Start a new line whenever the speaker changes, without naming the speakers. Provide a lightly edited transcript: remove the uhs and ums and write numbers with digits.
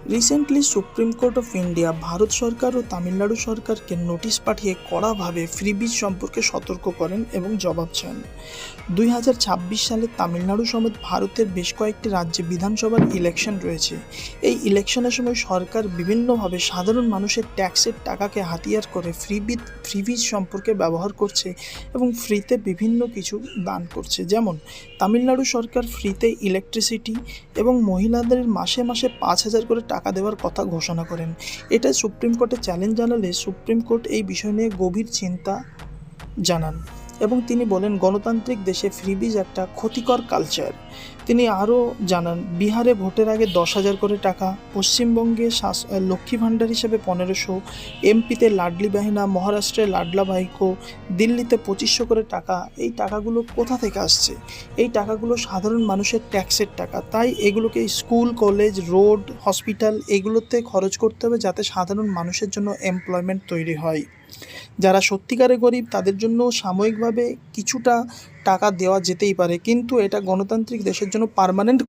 Recently supreme court of India Bharat সরকার ও তামিলনাড়ু সরকারকে নোটিশ পাঠিয়ে কড়াভাবে ফ্রিবিজ সম্পর্কে সতর্ক করেন এবং জবাব চান। 2026 সালে তামিলনাড়ু সমেত ভারতের বেশ কয়েকটি রাজ্যে বিধানসভার ইলেকশন রয়েছে। এই ইলেকশনের সময় সরকার বিভিন্নভাবে সাধারণ মানুষের ট্যাক্সের টাকাকে হাতিয়ার করে ফ্রিবিজ সম্পর্কে ব্যবহার করছে এবং ফ্রিতে বিভিন্ন কিছু দান করছে। যেমন তামিলনাড়ু সরকার ফ্রিতে ইলেকট্রিসিটি এবং মহিলাদের মাসে মাসে 5,000 করে টাকা দেওয়ার কথা ঘোষণা করেন। এটা সুপ্রিম কোর্টে চ্যালেঞ্জ জানালে সুপ্রিম কোর্ট এই বিষয় নিয়ে গভীর চিন্তা জানান এবং তিনি বলেন গণতান্ত্রিক দেশে ফ্রিবিজ একটা ক্ষতিকর কালচার। তিনি আরও জানান বিহারে ভোটের আগে 10,000 করে টাকা, পশ্চিমবঙ্গে লক্ষ্মী ভাণ্ডার হিসেবে 1500, এমপিতে লাডলি বাহিনা, মহারাষ্ট্রে লাডলা ভাইকো, দিল্লিতে 2500 করে টাকা। এই টাকাগুলো কোথা থেকে আসছে? এই টাকাগুলো সাধারণ মানুষের ট্যাক্সের টাকা। তাই এগুলোকে স্কুল, কলেজ, রোড, হসপিটাল এগুলোতে খরচ করতে হবে যাতে সাধারণ মানুষের জন্য এমপ্লয়মেন্ট তৈরি হয়। যারা সত্যিকারে গরিব তাদের জন্য সাময়িকভাবে কিছুটা টাকা দেওয়া যেতেই পারে, কিন্তু এটা গণতান্ত্রিক দেশের জন্য পার্মানেন্ট